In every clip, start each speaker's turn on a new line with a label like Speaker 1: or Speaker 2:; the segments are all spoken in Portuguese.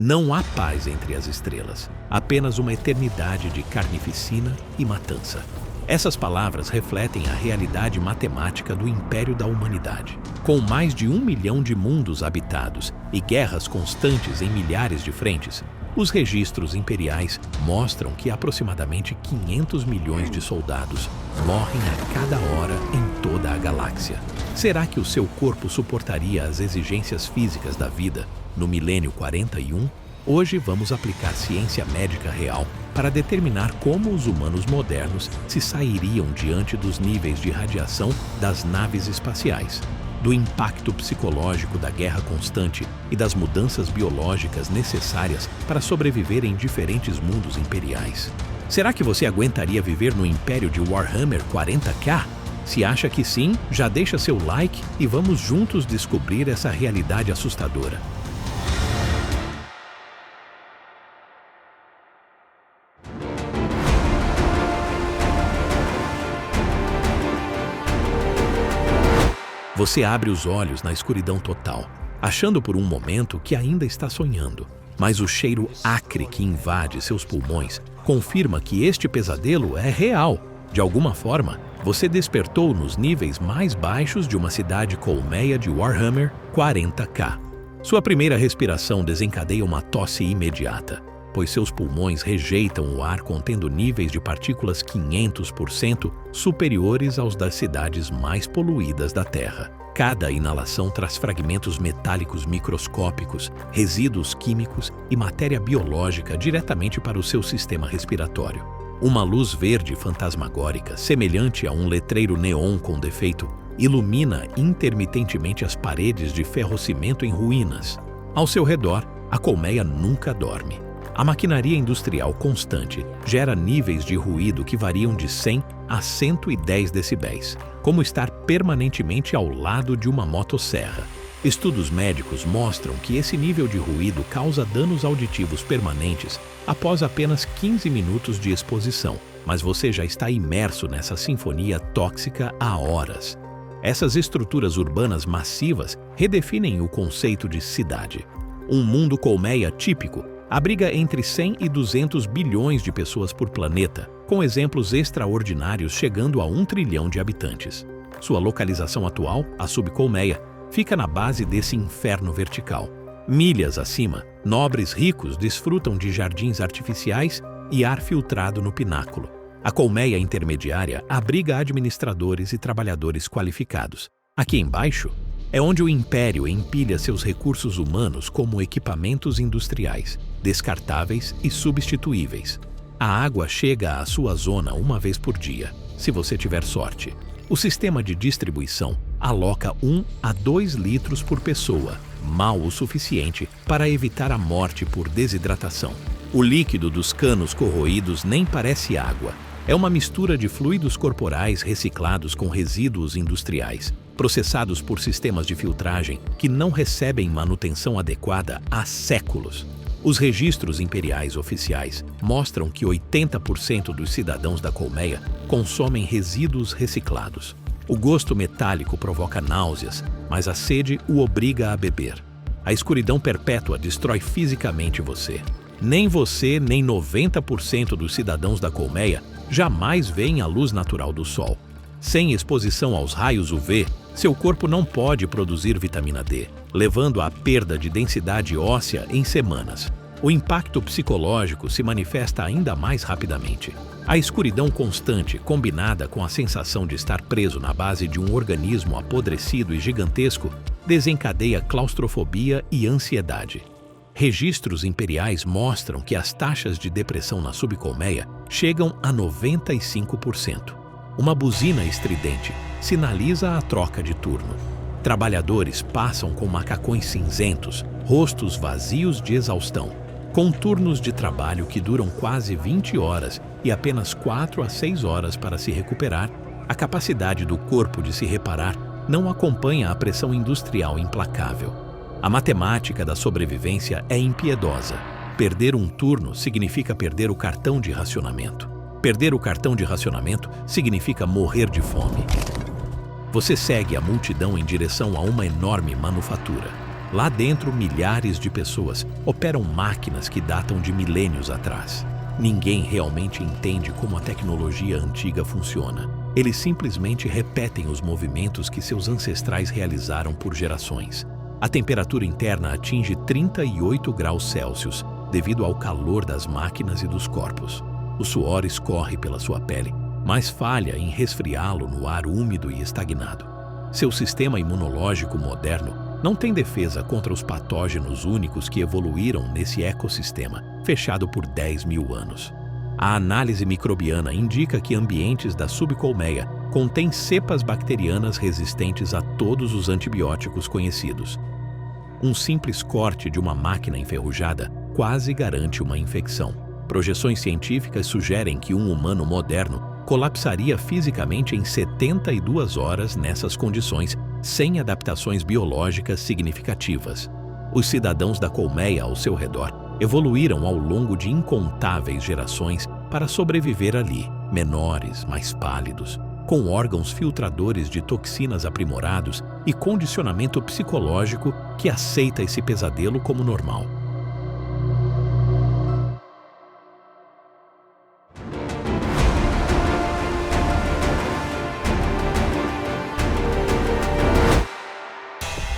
Speaker 1: Não há paz entre as estrelas, apenas uma eternidade de carnificina e matança. Essas palavras refletem a realidade matemática do império da humanidade. Com mais de 1 milhão de mundos habitados e guerras constantes em milhares de frentes, os registros imperiais mostram que aproximadamente 500 milhões de soldados morrem a cada hora em toda a galáxia. Será que o seu corpo suportaria as exigências físicas da vida no milênio 41? Hoje vamos aplicar ciência médica real para determinar como os humanos modernos se sairiam diante dos níveis de radiação das naves espaciais, do impacto psicológico da guerra constante e das mudanças biológicas necessárias para sobreviver em diferentes mundos imperiais. Será que você aguentaria viver no império de Warhammer 40K? Se acha que sim, já deixa seu like e vamos juntos descobrir essa realidade assustadora. Você abre os olhos na escuridão total, achando por um momento que ainda está sonhando. Mas o cheiro acre que invade seus pulmões confirma que este pesadelo é real. De alguma forma, você despertou nos níveis mais baixos de uma cidade colmeia de Warhammer 40K. Sua primeira respiração desencadeia uma tosse imediata, pois seus pulmões rejeitam o ar contendo níveis de partículas 500% superiores aos das cidades mais poluídas da Terra. Cada inalação traz fragmentos metálicos microscópicos, resíduos químicos e matéria biológica diretamente para o seu sistema respiratório. Uma luz verde fantasmagórica, semelhante a um letreiro neon com defeito, ilumina intermitentemente as paredes de ferrocimento em ruínas. Ao seu redor, a colmeia nunca dorme. A maquinaria industrial constante gera níveis de ruído que variam de 100 a 110 decibéis, como estar permanentemente ao lado de uma motosserra. Estudos médicos mostram que esse nível de ruído causa danos auditivos permanentes após apenas 15 minutos de exposição, mas você já está imerso nessa sinfonia tóxica há horas. Essas estruturas urbanas massivas redefinem o conceito de cidade. Um mundo colmeia típico abriga entre 100 e 200 bilhões de pessoas por planeta, com exemplos extraordinários chegando a 1 trilhão de habitantes. Sua localização atual, a subcolmeia, fica na base desse inferno vertical. Milhas acima, nobres ricos desfrutam de jardins artificiais e ar filtrado no pináculo. A colmeia intermediária abriga administradores e trabalhadores qualificados. Aqui embaixo é onde o império empilha seus recursos humanos como equipamentos industriais, descartáveis e substituíveis. A água chega à sua zona uma vez por dia, se você tiver sorte. O sistema de distribuição aloca 1 a 2 litros por pessoa, mal o suficiente para evitar a morte por desidratação. O líquido dos canos corroídos nem parece água. É uma mistura de fluidos corporais reciclados com resíduos industriais, processados por sistemas de filtragem que não recebem manutenção adequada há séculos. Os registros imperiais oficiais mostram que 80% dos cidadãos da colmeia consomem resíduos reciclados. O gosto metálico provoca náuseas, mas a sede o obriga a beber. A escuridão perpétua destrói fisicamente você. Nem você, nem 90% dos cidadãos da colmeia jamais veem a luz natural do sol. Sem exposição aos raios UV, seu corpo não pode produzir vitamina D, levando à perda de densidade óssea em semanas. O impacto psicológico se manifesta ainda mais rapidamente. A escuridão constante, combinada com a sensação de estar preso na base de um organismo apodrecido e gigantesco, desencadeia claustrofobia e ansiedade. Registros imperiais mostram que as taxas de depressão na subcolmeia chegam a 95%. Uma buzina estridente sinaliza a troca de turno. Trabalhadores passam com macacões cinzentos, rostos vazios de exaustão, com turnos de trabalho que duram quase 20 horas e apenas 4 a 6 horas para se recuperar. A capacidade do corpo de se reparar não acompanha a pressão industrial implacável. A matemática da sobrevivência é impiedosa. Perder um turno significa perder o cartão de racionamento. Perder o cartão de racionamento significa morrer de fome. Você segue a multidão em direção a uma enorme manufatura. Lá dentro, milhares de pessoas operam máquinas que datam de milênios atrás. Ninguém realmente entende como a tecnologia antiga funciona. Eles simplesmente repetem os movimentos que seus ancestrais realizaram por gerações. A temperatura interna atinge 38 graus Celsius devido ao calor das máquinas e dos corpos. O suor escorre pela sua pele, mas falha em resfriá-lo no ar úmido e estagnado. Seu sistema imunológico moderno não tem defesa contra os patógenos únicos que evoluíram nesse ecossistema, fechado por 10 mil anos. A análise microbiana indica que ambientes da subcolmeia contêm cepas bacterianas resistentes a todos os antibióticos conhecidos. Um simples corte de uma máquina enferrujada quase garante uma infecção. Projeções científicas sugerem que um humano moderno colapsaria fisicamente em 72 horas nessas condições, sem adaptações biológicas significativas. Os cidadãos da colmeia ao seu redor evoluíram ao longo de incontáveis gerações para sobreviver ali, menores, mais pálidos, com órgãos filtradores de toxinas aprimorados e condicionamento psicológico que aceita esse pesadelo como normal.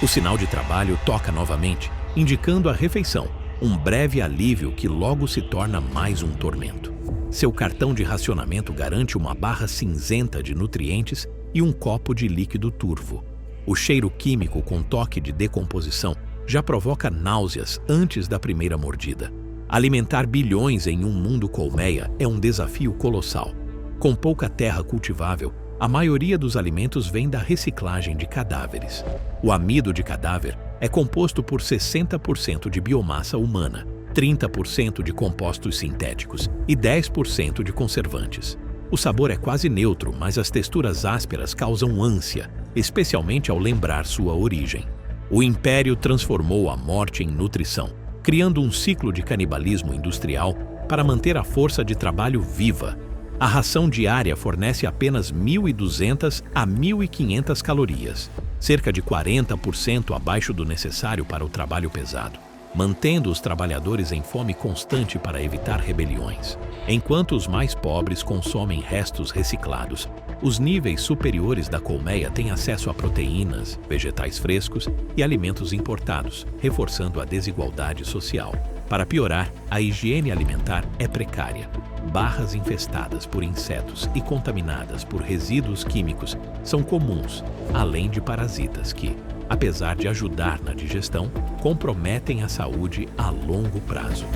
Speaker 1: O sinal de trabalho toca novamente, indicando a refeição, um breve alívio que logo se torna mais um tormento. Seu cartão de racionamento garante uma barra cinzenta de nutrientes e um copo de líquido turvo. O cheiro químico com toque de decomposição já provoca náuseas antes da primeira mordida. Alimentar bilhões em um mundo colmeia é um desafio colossal. Com pouca terra cultivável, a maioria dos alimentos vem da reciclagem de cadáveres. O amido de cadáver é composto por 60% de biomassa humana, 30% de compostos sintéticos e 10% de conservantes. O sabor é quase neutro, mas as texturas ásperas causam ânsia, especialmente ao lembrar sua origem. O Império transformou a morte em nutrição, criando um ciclo de canibalismo industrial para manter a força de trabalho viva. A ração diária fornece apenas 1.200 a 1.500 calorias, cerca de 40% abaixo do necessário para o trabalho pesado, mantendo os trabalhadores em fome constante para evitar rebeliões. Enquanto os mais pobres consomem restos reciclados, os níveis superiores da colmeia têm acesso a proteínas, vegetais frescos e alimentos importados, reforçando a desigualdade social. Para piorar, a higiene alimentar é precária. Barras infestadas por insetos e contaminadas por resíduos químicos são comuns, além de parasitas que, apesar de ajudar na digestão, comprometem a saúde a longo prazo.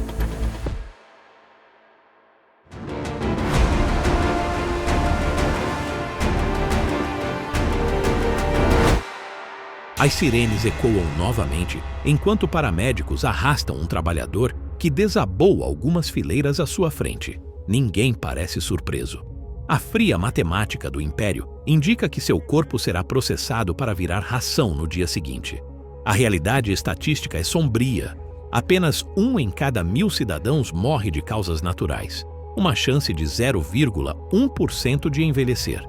Speaker 1: As sirenes ecoam novamente enquanto paramédicos arrastam um trabalhador que desabou algumas fileiras à sua frente. Ninguém parece surpreso. A fria matemática do Império indica que seu corpo será processado para virar ração no dia seguinte. A realidade estatística é sombria. Apenas 1 em cada 1.000 cidadãos morre de causas naturais, uma chance de 0,1% de envelhecer.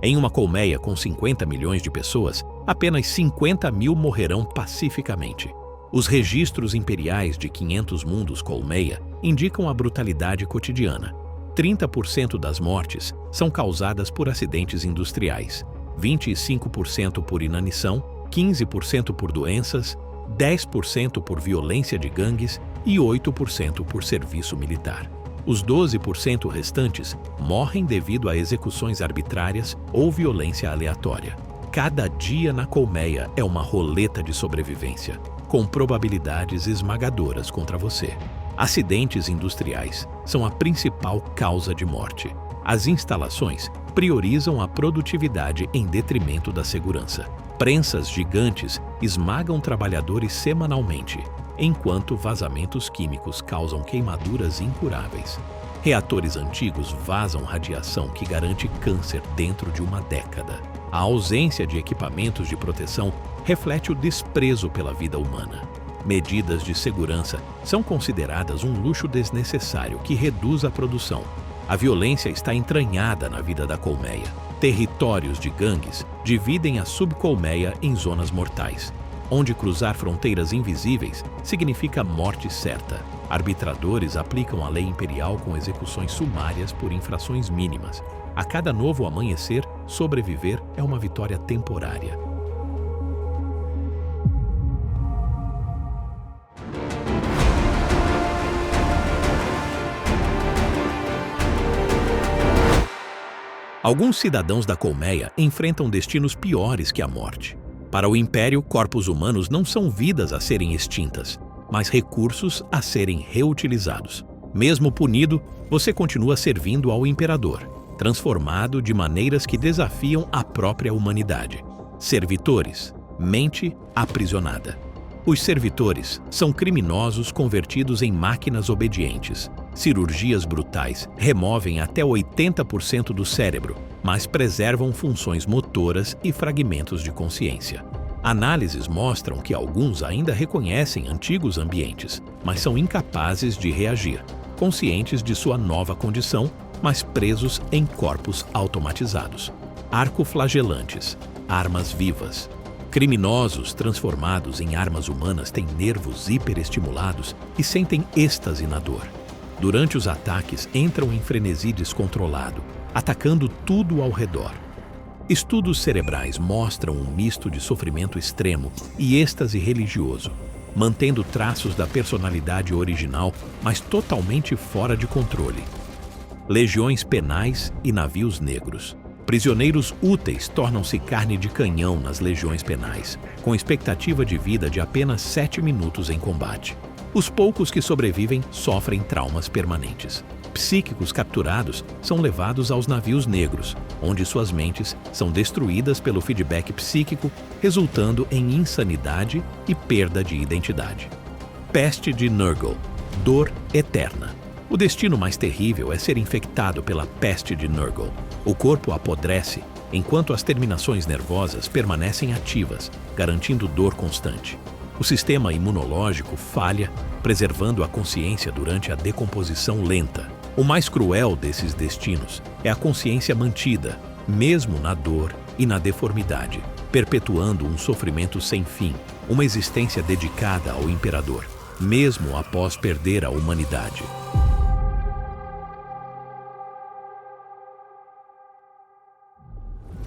Speaker 1: Em uma colmeia com 50 milhões de pessoas, apenas 50 mil morrerão pacificamente. Os registros imperiais de 500 mundos colmeia indicam a brutalidade cotidiana. 30% das mortes são causadas por acidentes industriais, 25% por inanição, 15% por doenças, 10% por violência de gangues e 8% por serviço militar. Os 12% restantes morrem devido a execuções arbitrárias ou violência aleatória. Cada dia na colmeia é uma roleta de sobrevivência, com probabilidades esmagadoras contra você. Acidentes industriais são a principal causa de morte. As instalações priorizam a produtividade em detrimento da segurança. Prensas gigantes esmagam trabalhadores semanalmente, enquanto vazamentos químicos causam queimaduras incuráveis. Reatores antigos vazam radiação que garante câncer dentro de uma década. A ausência de equipamentos de proteção reflete o desprezo pela vida humana. Medidas de segurança são consideradas um luxo desnecessário que reduz a produção. A violência está entranhada na vida da colmeia. Territórios de gangues dividem a subcolmeia em zonas mortais. onde cruzar fronteiras invisíveis significa morte certa. Arbitradores aplicam a lei imperial com execuções sumárias por infrações mínimas. A cada novo amanhecer, sobreviver é uma vitória temporária. Alguns cidadãos da colmeia enfrentam destinos piores que a morte. Para o Império, corpos humanos não são vidas a serem extintas, mas recursos a serem reutilizados. Mesmo punido, você continua servindo ao Imperador, transformado de maneiras que desafiam a própria humanidade. Servitores, mente aprisionada. Os servitores são criminosos convertidos em máquinas obedientes. Cirurgias brutais removem até 80% do cérebro, mas preservam funções motoras e fragmentos de consciência. Análises mostram que alguns ainda reconhecem antigos ambientes, mas são incapazes de reagir, conscientes de sua nova condição, mas presos em corpos automatizados. Arcoflagelantes, armas vivas. Criminosos transformados em armas humanas têm nervos hiperestimulados e sentem êxtase na dor. Durante os ataques, entram em frenesi descontrolado, atacando tudo ao redor. Estudos cerebrais mostram um misto de sofrimento extremo e êxtase religioso, mantendo traços da personalidade original, mas totalmente fora de controle. Legiões penais e navios negros. Prisioneiros úteis tornam-se carne de canhão nas legiões penais, com expectativa de vida de apenas 7 minutos em combate. Os poucos que sobrevivem sofrem traumas permanentes. Psíquicos capturados são levados aos navios negros, onde suas mentes são destruídas pelo feedback psíquico, resultando em insanidade e perda de identidade. Peste de Nurgle, dor eterna. O destino mais terrível é ser infectado pela peste de Nurgle. O corpo apodrece, enquanto as terminações nervosas permanecem ativas, garantindo dor constante. O sistema imunológico falha, preservando a consciência durante a decomposição lenta. O mais cruel desses destinos é a consciência mantida, mesmo na dor e na deformidade, perpetuando um sofrimento sem fim, uma existência dedicada ao Imperador, mesmo após perder a humanidade.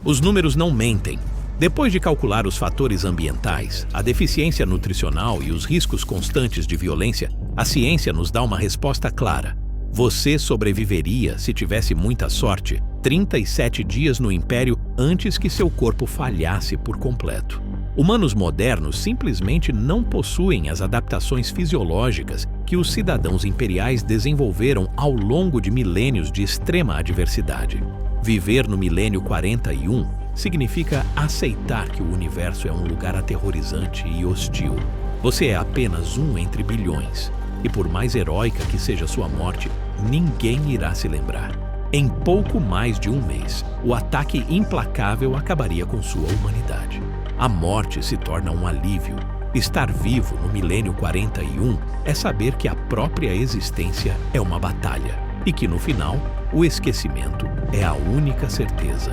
Speaker 1: Os números não mentem. Depois de calcular os fatores ambientais, a deficiência nutricional e os riscos constantes de violência, a ciência nos dá uma resposta clara. Você sobreviveria, se tivesse muita sorte, 37 dias no Império antes que seu corpo falhasse por completo. Humanos modernos simplesmente não possuem as adaptações fisiológicas que os cidadãos imperiais desenvolveram ao longo de milênios de extrema adversidade. Viver no milênio 41 significa aceitar que o universo é um lugar aterrorizante e hostil. Você é apenas um entre bilhões, e por mais heróica que seja sua morte, ninguém irá se lembrar. Em pouco mais de um mês, o ataque implacável acabaria com sua humanidade. A morte se torna um alívio. Estar vivo no milênio 41 é saber que a própria existência é uma batalha, e que no final, o esquecimento é a única certeza.